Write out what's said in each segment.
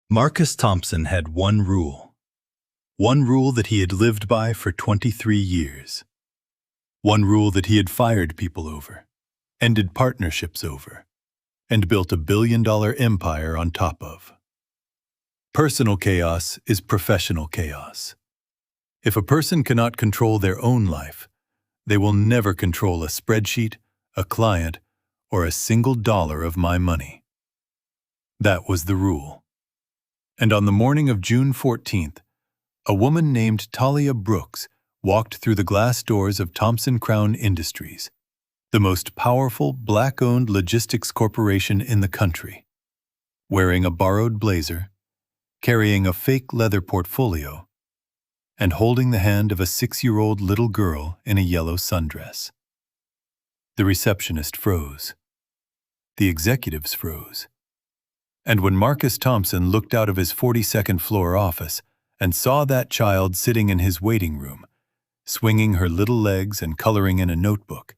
Marcus Thompson had one rule that he had lived by for 23 years. One rule that he had fired people over, ended partnerships over, and built a billion-dollar empire on top of. Personal chaos is professional chaos. If a person cannot control their own life, they will never control a spreadsheet, a client, or a single dollar of my money. That was the rule. And on the morning of June 14th, a woman named Talia Brooks walked through the glass doors of Thompson Crown Industries, the most powerful black-owned logistics corporation in the country, wearing a borrowed blazer, carrying a fake leather portfolio, and holding the hand of a 6-year-old little girl in a yellow sundress. The receptionist froze. The executives froze. And when Marcus Thompson looked out of his 42nd floor office and saw that child sitting in his waiting room, swinging her little legs and coloring in a notebook,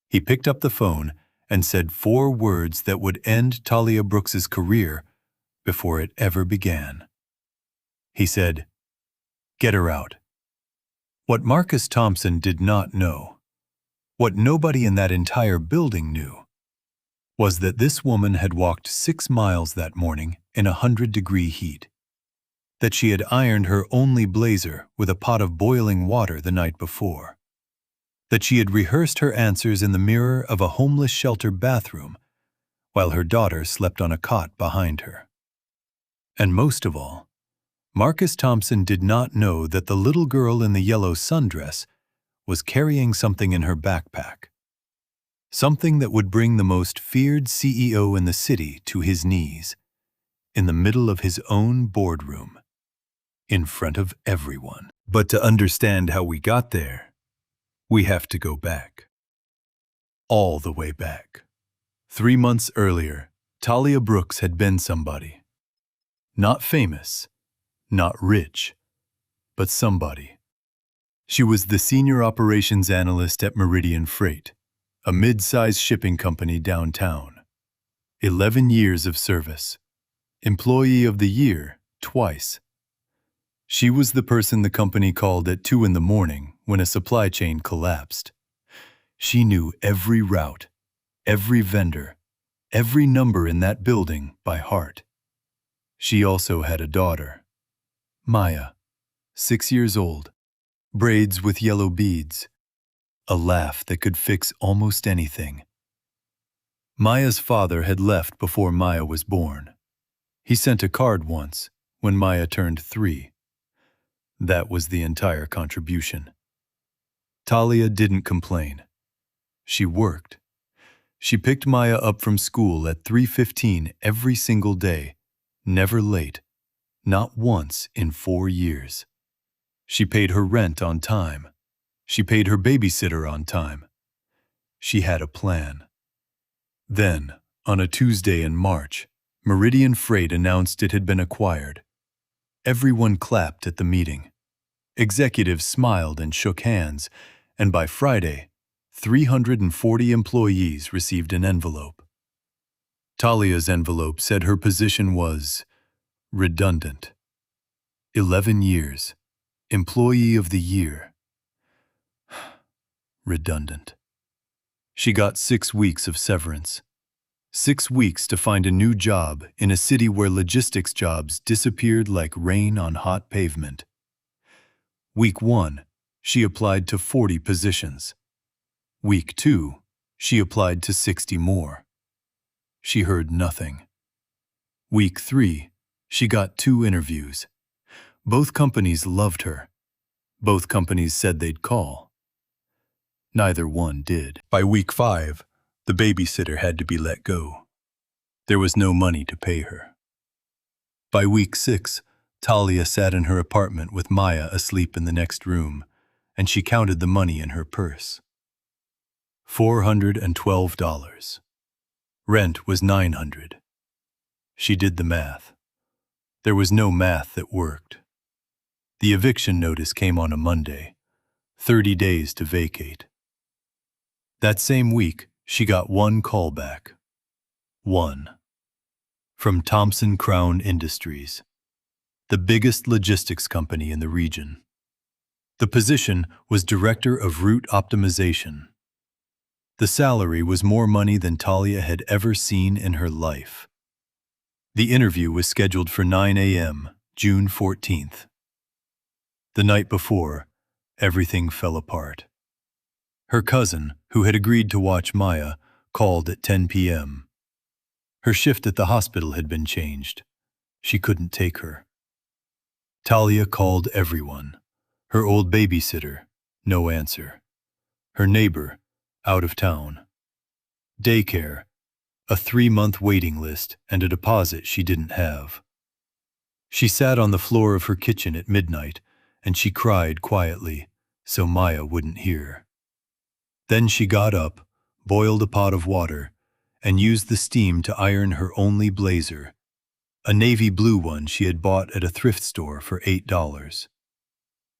he picked up the phone and said 4 words that would end Talia Brooks's career before it ever began. He said, "Get her out." What Marcus Thompson did not know, what nobody in that entire building knew, was that this woman had walked 6 miles that morning in 100-degree heat, that she had ironed her only blazer with a pot of boiling water the night before, that she had rehearsed her answers in the mirror of a homeless shelter bathroom while her daughter slept on a cot behind her. And most of all, Marcus Thompson did not know that the little girl in the yellow sundress was carrying something in her backpack. Something that would bring the most feared CEO in the city to his knees, in the middle of his own boardroom, in front of everyone. But to understand how we got there, we have to go back. All the way back. 3 months earlier, Talia Brooks had been somebody. Not famous, not rich, but somebody. She was the senior operations analyst at Meridian Freight, a mid-sized shipping company downtown. 11 years of service. Employee of the Year twice. She was the person the company called at 2 a.m. when a supply chain collapsed. She knew every route, every vendor, every number in that building by heart. She also had a daughter, Maya, 6 years old, braids with yellow beads, a laugh that could fix almost anything. Maya's father had left before Maya was born. He sent a card once when Maya turned 3. That was the entire contribution. Talia didn't complain. She worked. She picked Maya up from school at 3:15 every single day, never late, not once in 4 years. She paid her rent on time. She paid her babysitter on time. She had a plan. Then, on a Tuesday in March, Meridian Freight announced it had been acquired. Everyone clapped at the meeting. Executives smiled and shook hands, and by Friday, 340 employees received an envelope. Talia's envelope said her position was redundant. 11 years. Employee of the Year. Redundant. She got 6 weeks of severance. 6 weeks to find a new job in a city where logistics jobs disappeared like rain on hot pavement. Week 1, she applied to 40 positions. Week 2, she applied to 60 more. She heard nothing. Week 3, she got 2 interviews. Both companies loved her. Both companies said they'd call. Neither one did. By week 5, the babysitter had to be let go. There was no money to pay her. By week 6, Talia sat in her apartment with Maya asleep in the next room, and she counted the money in her purse. $412. Rent was $900. She did the math. There was no math that worked. The eviction notice came on a Monday, 30 days to vacate. That same week, she got 1 call back. 1. from Thompson Crown Industries, the biggest logistics company in the region. The position was Director of Route Optimization. The salary was more money than Talia had ever seen in her life. The interview was scheduled for 9 a.m., June 14th. The night before, everything fell apart. Her cousin, who had agreed to watch Maya, called at 10 p.m. Her shift at the hospital had been changed. She couldn't take her. Talia called everyone. Her old babysitter, no answer. Her neighbor, out of town. Daycare, a 3-month waiting list and a deposit she didn't have. She sat on the floor of her kitchen at midnight, and she cried quietly so Maya wouldn't hear. Then she got up, boiled a pot of water, and used the steam to iron her only blazer, a navy blue one she had bought at a thrift store for $8.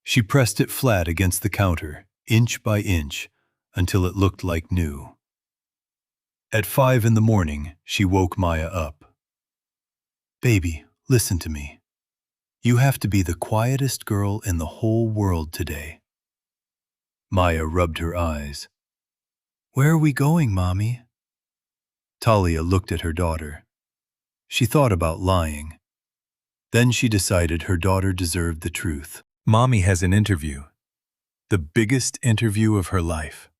She pressed it flat against the counter, inch by inch, until it looked like new. At 5 in the morning, she woke Maya up. "Baby, listen to me. You have to be the quietest girl in the whole world today." Maya rubbed her eyes. "Where are we going, Mommy?" Talia looked at her daughter. She thought about lying. Then she decided her daughter deserved the truth. "Mommy has an interview. The biggest interview of her life.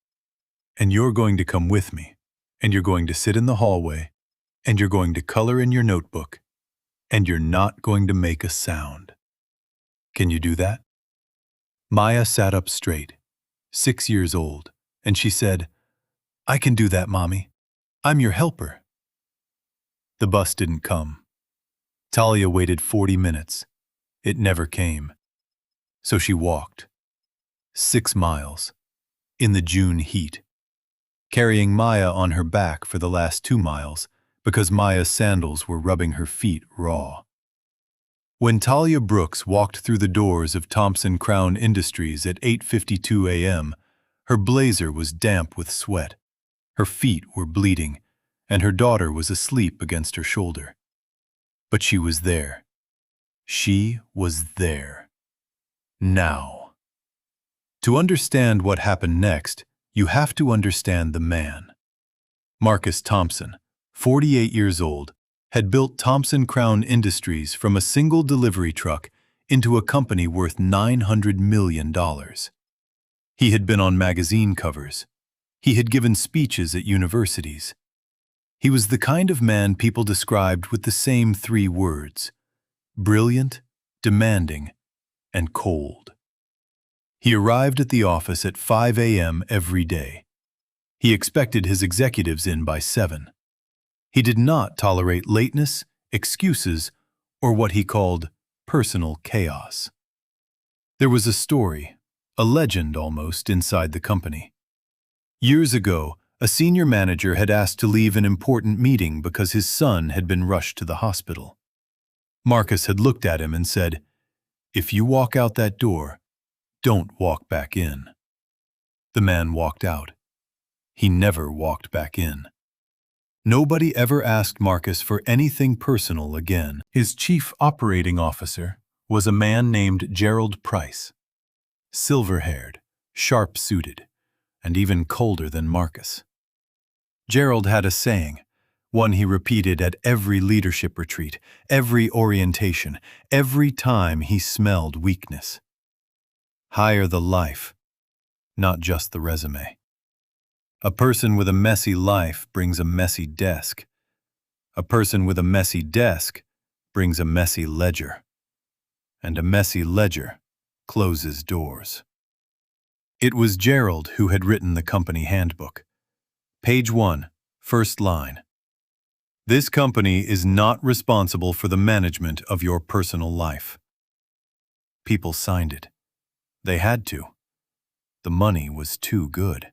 And you're going to come with me. And you're going to sit in the hallway. And you're going to color in your notebook. And you're not going to make a sound. Can you do that?" Maya sat up straight, 6 years old, and she said, "I can do that, Mommy. I'm your helper." The bus didn't come. Talia waited 40 minutes. It never came. So she walked. 6 miles. In the June heat. Carrying Maya on her back for the last 2 miles because Maya's sandals were rubbing her feet raw. When Talia Brooks walked through the doors of Thompson Crown Industries at 8:52 a.m., her blazer was damp with sweat. Her feet were bleeding, and her daughter was asleep against her shoulder. But she was there. She was there. Now. To understand what happened next, you have to understand the man. Marcus Thompson, 48 years old, had built Thompson Crown Industries from a single delivery truck into a company worth $900 million. He had been on magazine covers. He had given speeches at universities. He was the kind of man people described with the same 3 words: brilliant, demanding, and cold. He arrived at the office at 5 a.m. every day. He expected his executives in by 7. He did not tolerate lateness, excuses, or what he called personal chaos. There was a story, a legend almost, inside the company. Years ago, a senior manager had asked to leave an important meeting because his son had been rushed to the hospital. Marcus had looked at him and said, "If you walk out that door, don't walk back in." The man walked out. He never walked back in. Nobody ever asked Marcus for anything personal again. His chief operating officer was a man named Gerald Price. Silver-haired, sharp-suited, and even colder than Marcus. Gerald had a saying, one he repeated at every leadership retreat, every orientation, every time he smelled weakness. Hire the life, not just the resume. A person with a messy life brings a messy desk. A person with a messy desk brings a messy ledger. And a messy ledger closes doors. It was Gerald who had written the company handbook. Page 1, first line. This company is not responsible for the management of your personal life. People signed it. They had to. The money was too good.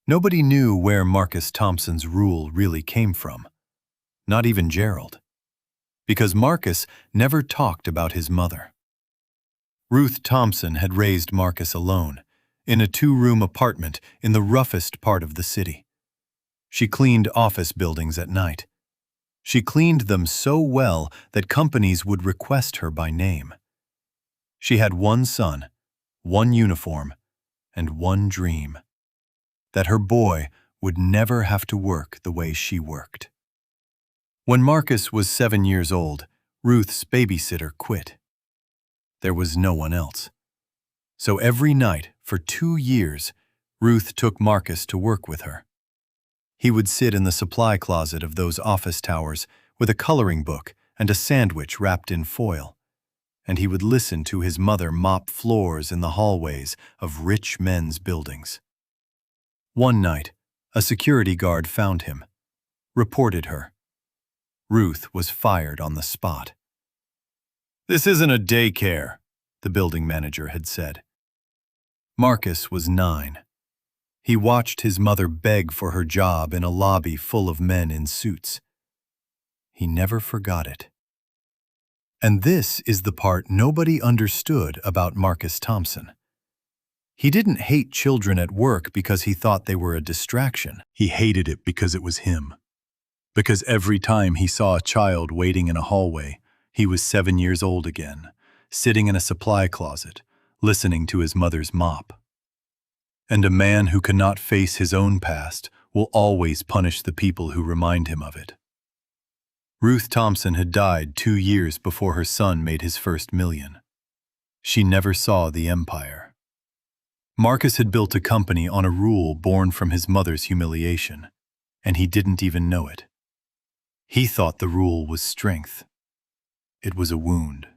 Nobody knew where Marcus Thompson's rule really came from. Not even Gerald. Because Marcus never talked about his mother. Ruth Thompson had raised Marcus alone, in a 2-room apartment in the roughest part of the city. She cleaned office buildings at night. She cleaned them so well that companies would request her by name. She had one son, one uniform, and one dream: that her boy would never have to work the way she worked. When Marcus was 7 years old, Ruth's babysitter quit. There was no one else. So every night, for 2 years, Ruth took Marcus to work with her. He would sit in the supply closet of those office towers with a coloring book and a sandwich wrapped in foil, and he would listen to his mother mop floors in the hallways of rich men's buildings. One night, a security guard found him, reported her. Ruth was fired on the spot. "This isn't a daycare," the building manager had said. Marcus was 9. He watched his mother beg for her job in a lobby full of men in suits. He never forgot it. And this is the part nobody understood about Marcus Thompson. He didn't hate children at work because he thought they were a distraction. He hated it because it was him. Because every time he saw a child waiting in a hallway, he was 7 years old again, sitting in a supply closet, listening to his mother's mop. And a man who cannot face his own past will always punish the people who remind him of it. Ruth Thompson had died 2 years before her son made his first million. She never saw the empire. Marcus had built a company on a rule born from his mother's humiliation, and he didn't even know it. He thought the rule was strength. It was a wound.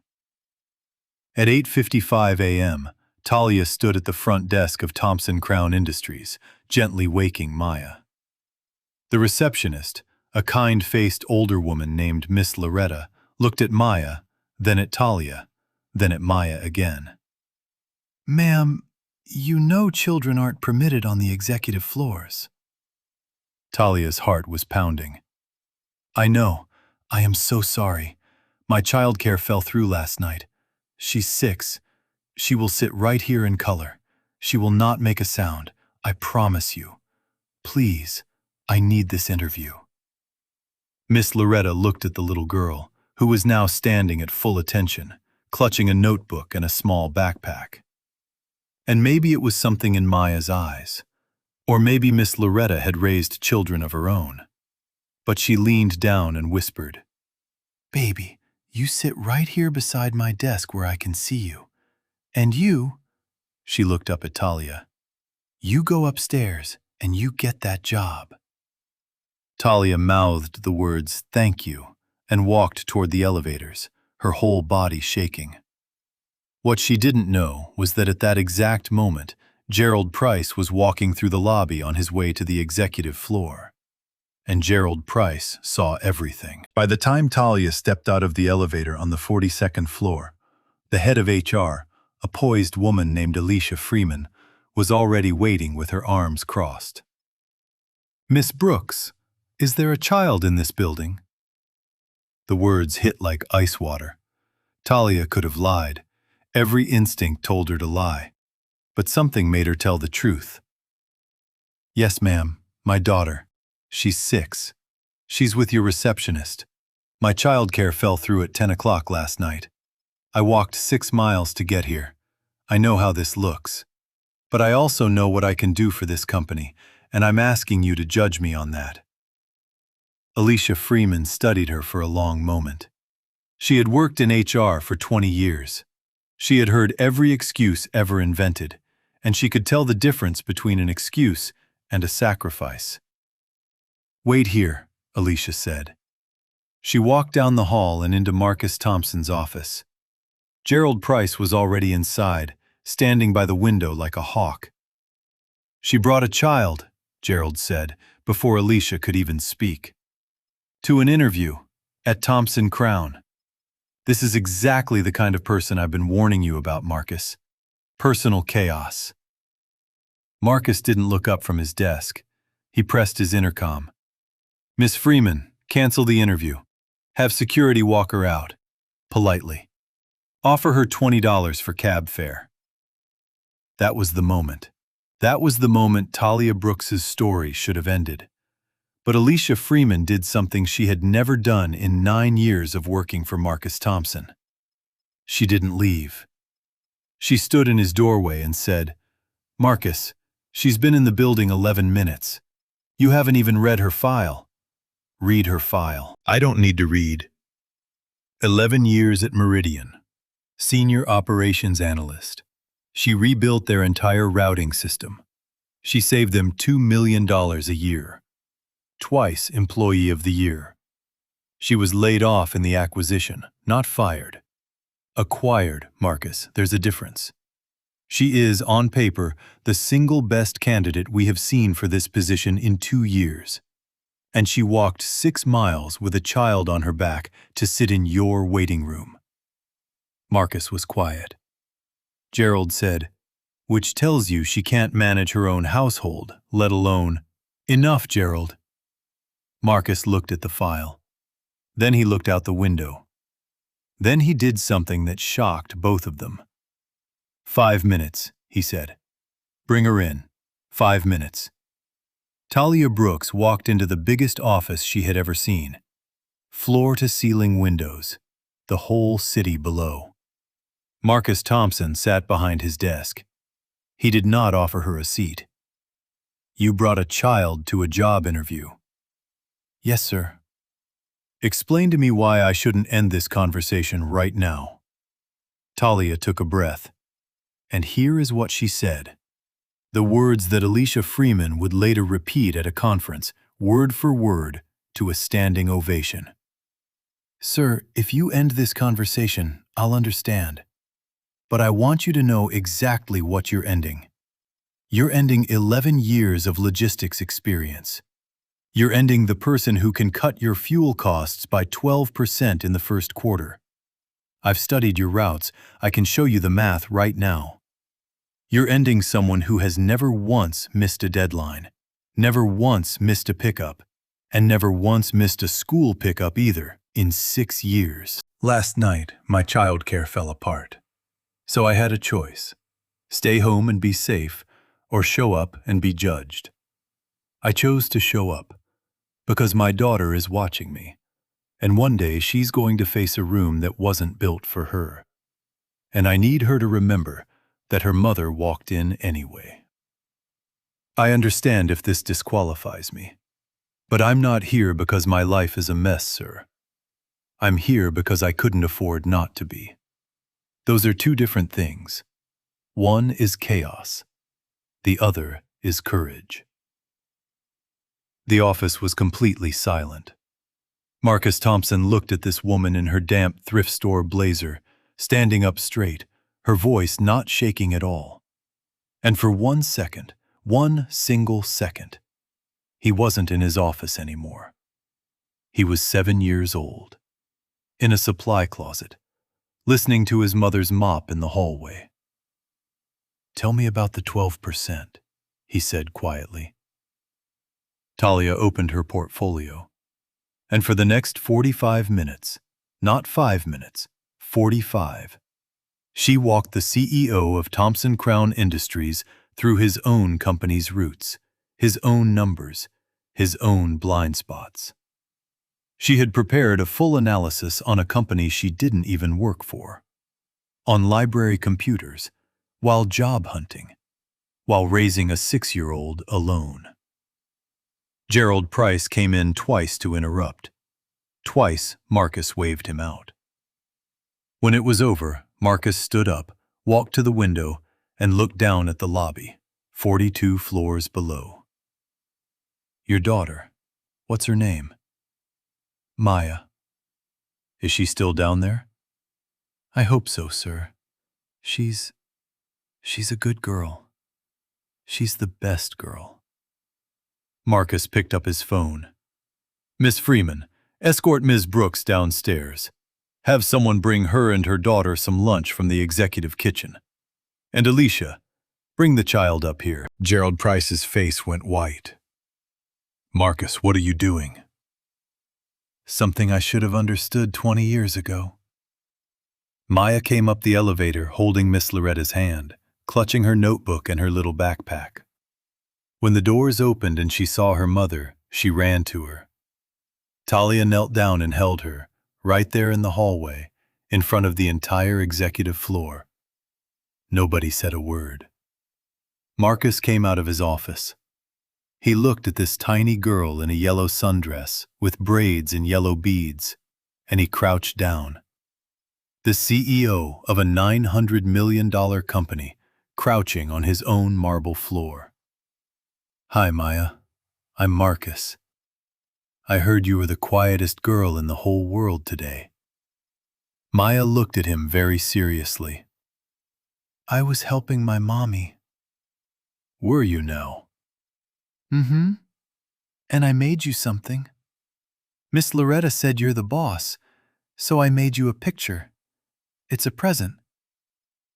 At 8:55 a.m., Talia stood at the front desk of Thompson Crown Industries, gently waking Maya. The receptionist, a kind-faced older woman named Miss Loretta, looked at Maya, then at Talia, then at Maya again. "Ma'am, you know children aren't permitted on the executive floors." Talia's heart was pounding. "I know. I am so sorry. My childcare fell through last night. She's 6. She will sit right here in color. She will not make a sound. I promise you. Please, I need this interview." Miss Loretta looked at the little girl, who was now standing at full attention, clutching a notebook and a small backpack. And maybe it was something in Maya's eyes, or maybe Miss Loretta had raised children of her own. But she leaned down and whispered, "Baby, you sit right here beside my desk where I can see you. And you," she looked up at Talia, "you go upstairs and you get that job." Talia mouthed the words, "Thank you," and walked toward the elevators, her whole body shaking. What she didn't know was that at that exact moment, Gerald Price was walking through the lobby on his way to the executive floor. And Gerald Price saw everything. By the time Talia stepped out of the elevator on the 42nd floor, the head of HR, a poised woman named Alicia Freeman, was already waiting with her arms crossed. "Miss Brooks, is there a child in this building?" The words hit like ice water. Talia could have lied. Every instinct told her to lie. But something made her tell the truth. "Yes, ma'am, my daughter. She's 6. She's with your receptionist. My childcare fell through at 10 o'clock last night. I walked 6 miles to get here. I know how this looks. But I also know what I can do for this company, and I'm asking you to judge me on that." Alicia Freeman studied her for a long moment. She had worked in HR for 20 years. She had heard every excuse ever invented, and she could tell the difference between an excuse and a sacrifice. "Wait here," Alicia said. She walked down the hall and into Marcus Thompson's office. Gerald Price was already inside, standing by the window like a hawk. "She brought a child," Gerald said, before Alicia could even speak. "To an interview, at Thompson Crown. This is exactly the kind of person I've been warning you about, Marcus. Personal chaos." Marcus didn't look up from his desk. He pressed his intercom. "Miss Freeman, cancel the interview. Have security walk her out. Politely. Offer her $20 for cab fare." That was the moment. That was the moment Talia Brooks's story should have ended. But Alicia Freeman did something she had never done in 9 years of working for Marcus Thompson. She didn't leave. She stood in his doorway and said, "Marcus, she's been in the building 11 minutes. You haven't even read her file. Read her file." "I don't need to read." 11 years at Meridian. Senior Operations Analyst. She rebuilt their entire routing system. She saved them $2 million a year. Twice Employee of the Year. She was laid off in the acquisition, not fired. Acquired, Marcus, there's a difference. She is, on paper, the single best candidate we have seen for this position in 2 years. And she walked 6 miles with a child on her back to sit in your waiting room. Marcus was quiet. Gerald said, "Which tells you she can't manage her own household, let alone—" "Enough, Gerald." Marcus looked at the file. Then he looked out the window. Then he did something that shocked both of them. 5 minutes, he said. "Bring her in. 5 minutes." Talia Brooks walked into the biggest office she had ever seen. Floor-to-ceiling windows, the whole city below. Marcus Thompson sat behind his desk. He did not offer her a seat. "You brought a child to a job interview." "Yes, sir." "Explain to me why I shouldn't end this conversation right now." Talia took a breath. And here is what she said. The words that Alicia Freeman would later repeat at a conference, word for word, to a standing ovation. "Sir, if you end this conversation, I'll understand. But I want you to know exactly what you're ending. You're ending 11 years of logistics experience. You're ending the person who can cut your fuel costs by 12% in the first quarter. I've studied your routes. I can show you the math right now. You're ending someone who has never once missed a deadline, never once missed a pickup, and never once missed a school pickup either in 6 years. Last night, my childcare fell apart. So I had a choice. Stay home and be safe, or show up and be judged. I chose to show up, because my daughter is watching me, and one day she's going to face a room that wasn't built for her. And I need her to remember that her mother walked in anyway. I understand if this disqualifies me, but I'm not here because my life is a mess, sir. I'm here because I couldn't afford not to be. Those are 2 different things. One is chaos. The other is courage." The office was completely silent. Marcus Thompson looked at this woman in her damp thrift store blazer, standing up straight, her voice not shaking at all. And for 1 second, 1 single second, he wasn't in his office anymore. He was 7 years old, in a supply closet, listening to his mother's mop in the hallway. "Tell me about the 12%, he said quietly. Talia opened her portfolio, and for the next 45 minutes, not 5 minutes, 45, she walked the CEO of Thompson Crown Industries through his own company's roots, his own numbers, his own blind spots. She had prepared a full analysis on a company she didn't even work for, on library computers, while job hunting, while raising a 6-year-old alone. Gerald Price came in twice to interrupt. Twice, Marcus waved him out. When it was over, Marcus stood up, walked to the window, and looked down at the lobby, 42 floors below. "Your daughter, what's her name?" "Maya." "Is she still down there?" "I hope so, sir. She's a good girl. She's the best girl." Marcus picked up his phone. "Miss Freeman, escort Ms. Brooks downstairs. Have someone bring her and her daughter some lunch from the executive kitchen. And Alicia, bring the child up here." Gerald Price's face went white. "Marcus, what are you doing?" "Something I should have understood 20 years ago." Maya came up the elevator holding Miss Loretta's hand, clutching her notebook and her little backpack. When the doors opened and she saw her mother, She ran to her. Talia knelt down and held her, right there in the hallway, in front of the entire executive floor. Nobody said a word. Marcus came out of his office. He looked at this tiny girl in a yellow sundress with braids and yellow beads, and he crouched down. The CEO of a $900 million company, crouching on his own marble floor. "Hi, Maya. I'm Marcus. I heard you were the quietest girl in the whole world today." Maya looked at him very seriously. "I was helping my mommy." "Were you now?" "Mm-hmm. And I made you something. Miss Loretta said you're the boss, so I made you a picture. It's a present.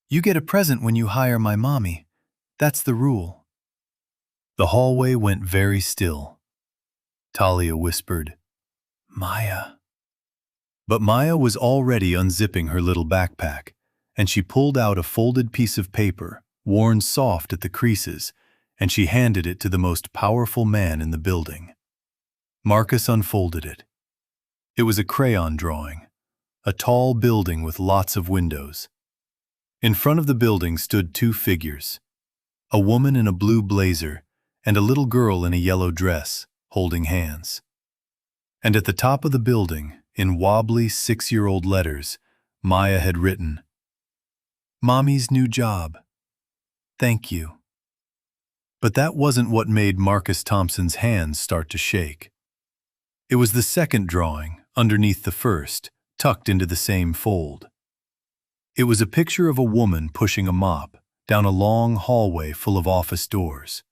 You get a present when you hire my mommy. That's the rule." The hallway went very still. Talia whispered, "Maya." But Maya was already unzipping her little backpack, and she pulled out a folded piece of paper, worn soft at the creases, and she handed it to the most powerful man in the building. Marcus unfolded it. It was a crayon drawing, a tall building with lots of windows. In front of the building stood two figures, a woman in a blue blazer and a little girl in a yellow dress, holding hands. And at the top of the building, in wobbly 6-year-old letters, Maya had written, "Mommy's new job. Thank you." But that wasn't what made Marcus Thompson's hands start to shake. It was the second drawing, underneath the first, tucked into the same fold. It was a picture of a woman pushing a mop down a long hallway full of office doors.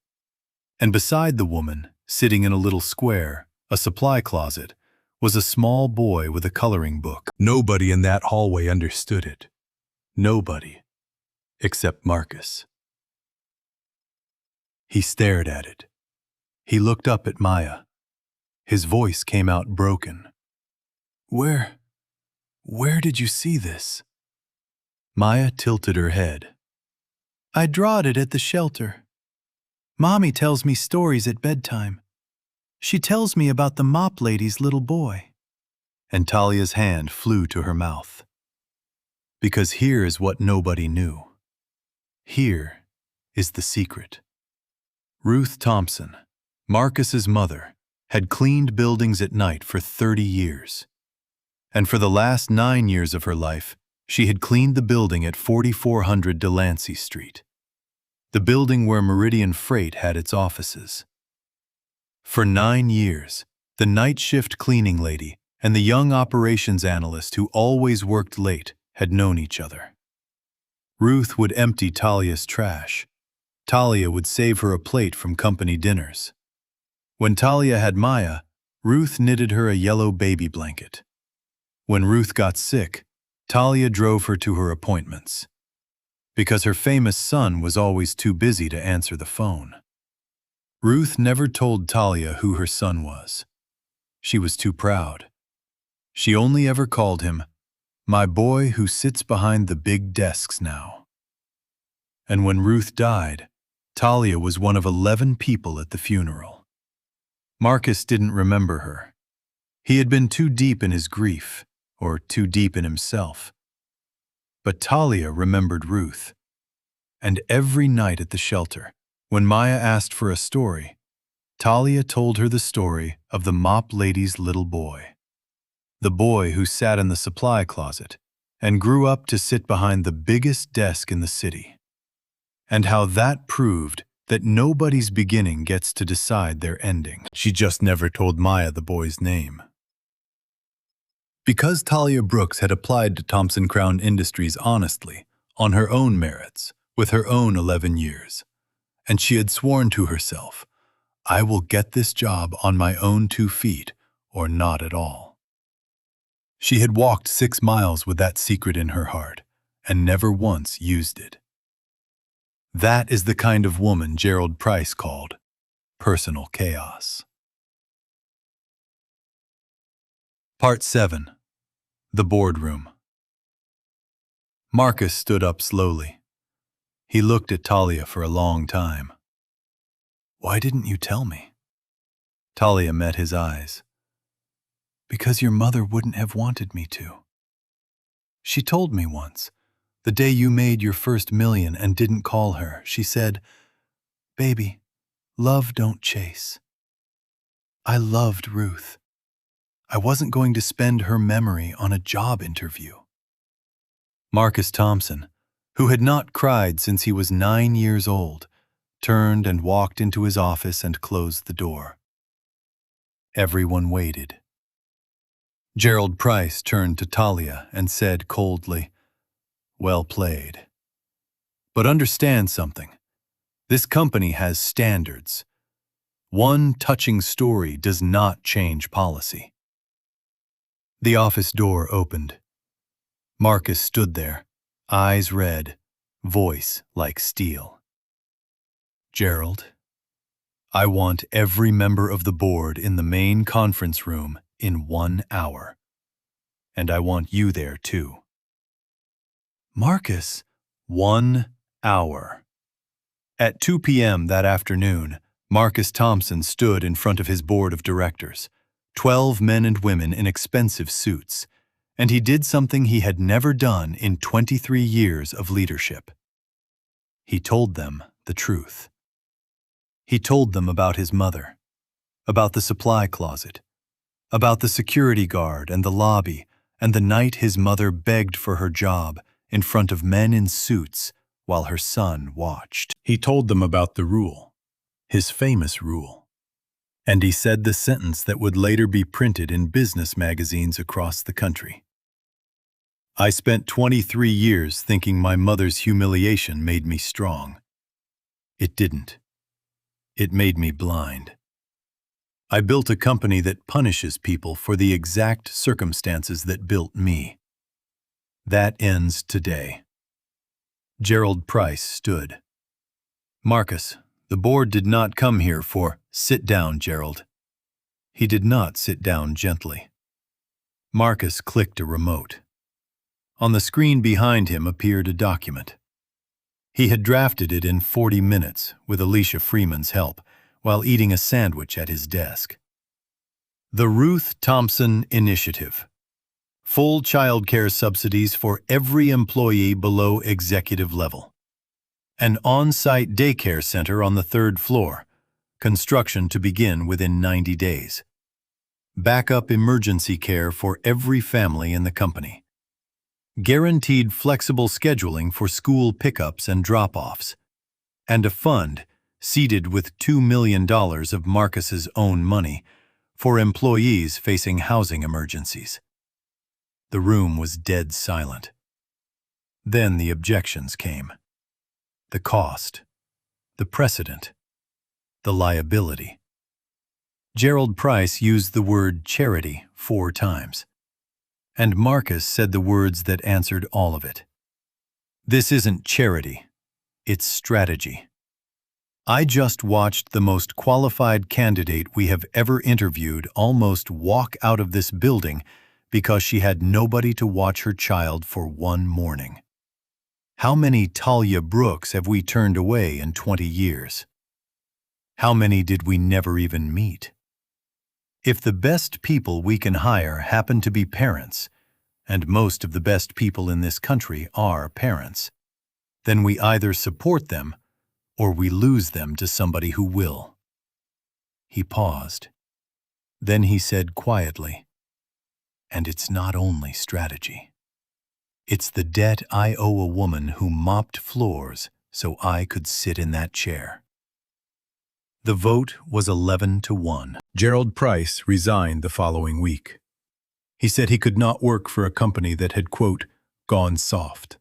And beside the woman, sitting in a little square, a supply closet, was a small boy with a coloring book. Nobody in that hallway understood it. Nobody, except Marcus. He stared at it. He looked up at Maya. His voice came out broken. Where did you see this?" Maya tilted her head. "I drawed it at the shelter. Mommy tells me stories at bedtime. She tells me about the mop lady's little boy." And Talia's hand flew to her mouth. Because here is what nobody knew. Here is the secret. Ruth Thompson, Marcus's mother, had cleaned buildings at night for 30 years. And for the last 9 years of her life, she had cleaned the building at 4400 Delancey Street, the building where Meridian Freight had its offices. For 9 years, the night shift cleaning lady and the young operations analyst who always worked late had known each other. Ruth would empty Talia's trash. Talia would save her a plate from company dinners. When Talia had Maya, Ruth knitted her a yellow baby blanket. When Ruth got sick, Talia drove her to her appointments. Because her famous son was always too busy to answer the phone. Ruth never told Talia who her son was. She was too proud. She only ever called him, "My boy who sits behind the big desks now." And when Ruth died, Talia was one of 11 people at the funeral. Marcus didn't remember her. He had been too deep in his grief, or too deep in himself. But Talia remembered Ruth. And every night at the shelter, when Maya asked for a story, Talia told her the story of the mop lady's little boy. The boy who sat in the supply closet and grew up to sit behind the biggest desk in the city. And how that proved that nobody's beginning gets to decide their ending. She just never told Maya the boy's name. Because Talia Brooks had applied to Thompson Crown Industries honestly, on her own merits, with her own 11 years, and she had sworn to herself, "I will get this job on my own 2 feet, or not at all." She had walked 6 miles with that secret in her heart, and never once used it. That is the kind of woman Gerald Price called personal chaos. Part 7. The Boardroom. Marcus stood up slowly. He looked at Talia for a long time. "Why didn't you tell me?" Talia met his eyes. Because your mother wouldn't have wanted me to. She told me once, the day you made your first million and didn't call her, she said, "Baby, love don't chase." I loved Ruth. I wasn't going to spend her memory on a job interview. Marcus Thompson, who had not cried since he was 9 years old, turned and walked into his office and closed the door. Everyone waited. Gerald Price turned to Talia and said coldly, "Well played. But understand something. This company has standards. One touching story does not change policy." The office door opened. Marcus stood there, eyes red, voice like steel. "Gerald, I want every member of the board in the main conference room in 1 hour. And I want you there too." "Marcus, 1 hour." At 2 p.m. that afternoon, Marcus Thompson stood in front of his board of directors, 12 men and women in expensive suits, and he did something he had never done in 23 years of leadership. He told them the truth. He told them about his mother, about the supply closet, about the security guard and the lobby, and the night his mother begged for her job in front of men in suits while her son watched. He told them about the rule, his famous rule. And he said the sentence that would later be printed in business magazines across the country. "I spent 23 years thinking my mother's humiliation made me strong. It didn't. It made me blind. I built a company that punishes people for the exact circumstances that built me. That ends today." Gerald Price stood. "Marcus, the board did not come here for 'sit down, Gerald.'" He did not sit down gently. Marcus clicked a remote. On the screen behind him appeared a document. He had drafted it in 40 minutes with Alicia Freeman's help while eating a sandwich at his desk. The Ruth Thompson Initiative. Full childcare subsidies for every employee below executive level. An on-site daycare center on the 3rd floor. Construction to begin within 90 days. Backup emergency care for every family in the company. Guaranteed flexible scheduling for school pickups and drop-offs. And a fund, seeded with $2 million of Marcus's own money, for employees facing housing emergencies. The room was dead silent. Then the objections came. The cost, the precedent, the liability. Gerald Price used the word charity 4 times. And Marcus said the words that answered all of it. "This isn't charity, it's strategy. I just watched the most qualified candidate we have ever interviewed almost walk out of this building because she had nobody to watch her child for 1 morning. How many Talia Brooks have we turned away in 20 years? How many did we never even meet? If the best people we can hire happen to be parents, and most of the best people in this country are parents, then we either support them or we lose them to somebody who will." He paused. Then he said quietly, "And it's not only strategy. It's the debt I owe a woman who mopped floors so I could sit in that chair." The vote was 11-1. Gerald Price resigned the following week. He said he could not work for a company that had, quote, "gone soft."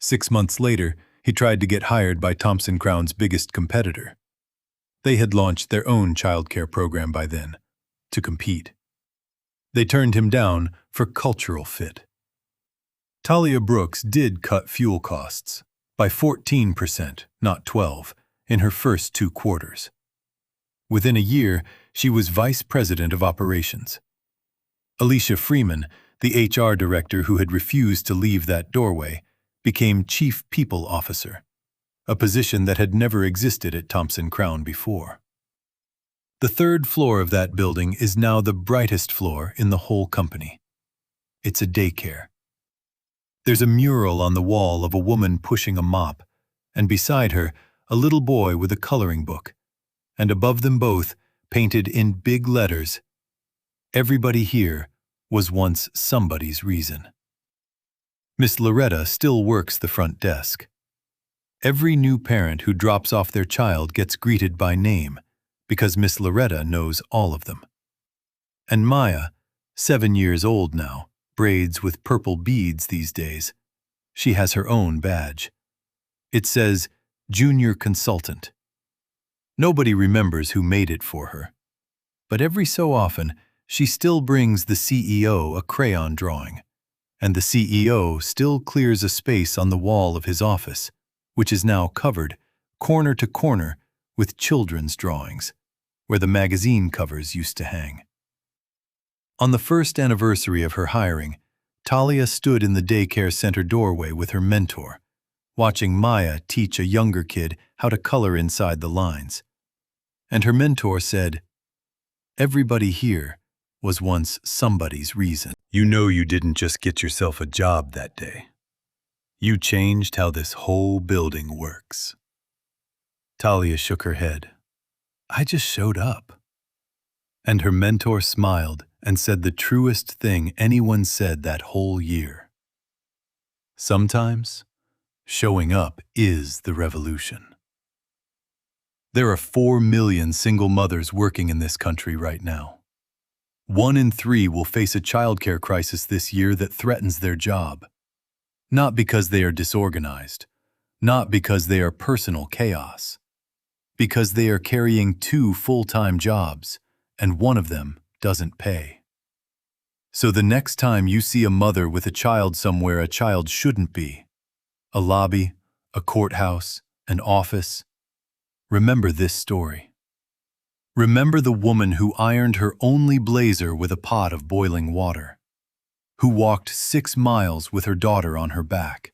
6 months later, he tried to get hired by Thompson Crown's biggest competitor. They had launched their own childcare program by then, to compete. They turned him down for cultural fit. Talia Brooks did cut fuel costs by 14%, not 12%, in her first 2 quarters. Within a year, she was vice president of operations. Alicia Freeman, the HR director who had refused to leave that doorway, became chief people officer, a position that had never existed at Thompson Crown before. The third floor of that building is now the brightest floor in the whole company. It's a daycare. There's a mural on the wall of a woman pushing a mop, and beside her, a little boy with a coloring book. And above them both, painted in big letters, "Everybody here was once somebody's reason." Miss Loretta still works the front desk. Every new parent who drops off their child gets greeted by name, because Miss Loretta knows all of them. And Maya, 7 years old now, braids with purple beads these days. She has her own badge. It says, Junior Consultant. Nobody remembers who made it for her. But every so often, she still brings the CEO a crayon drawing, and the CEO still clears a space on the wall of his office, which is now covered, corner to corner, with children's drawings, where the magazine covers used to hang. On the first anniversary of her hiring, Talia stood in the daycare center doorway with her mentor, watching Maya teach a younger kid how to color inside the lines. And her mentor said, "Everybody here was once somebody's reason." You know you didn't just get yourself a job that day. You changed how this whole building works. Talia shook her head. I just showed up. And her mentor smiled and said the truest thing anyone said that whole year. Sometimes, showing up is the revolution. There are 4 million single mothers working in this country right now. 1 in 3 will face a childcare crisis this year that threatens their job. Not because they are disorganized, not because they are personal chaos, because they are carrying 2 full-time jobs, and one of them doesn't pay. So the next time you see a mother with a child somewhere a child shouldn't be, a lobby, a courthouse, an office, remember this story. Remember the woman who ironed her only blazer with a pot of boiling water, who walked 6 miles with her daughter on her back,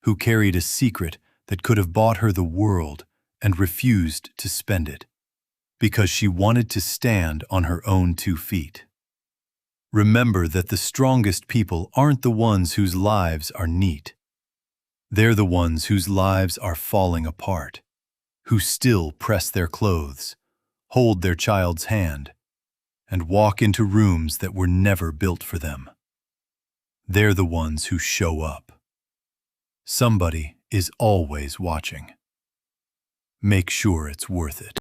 who carried a secret that could have bought her the world and refused to spend it, because she wanted to stand on her own 2 feet. Remember that the strongest people aren't the ones whose lives are neat. They're the ones whose lives are falling apart, who still press their clothes, hold their child's hand, and walk into rooms that were never built for them. They're the ones who show up. Somebody is always watching. Make sure it's worth it.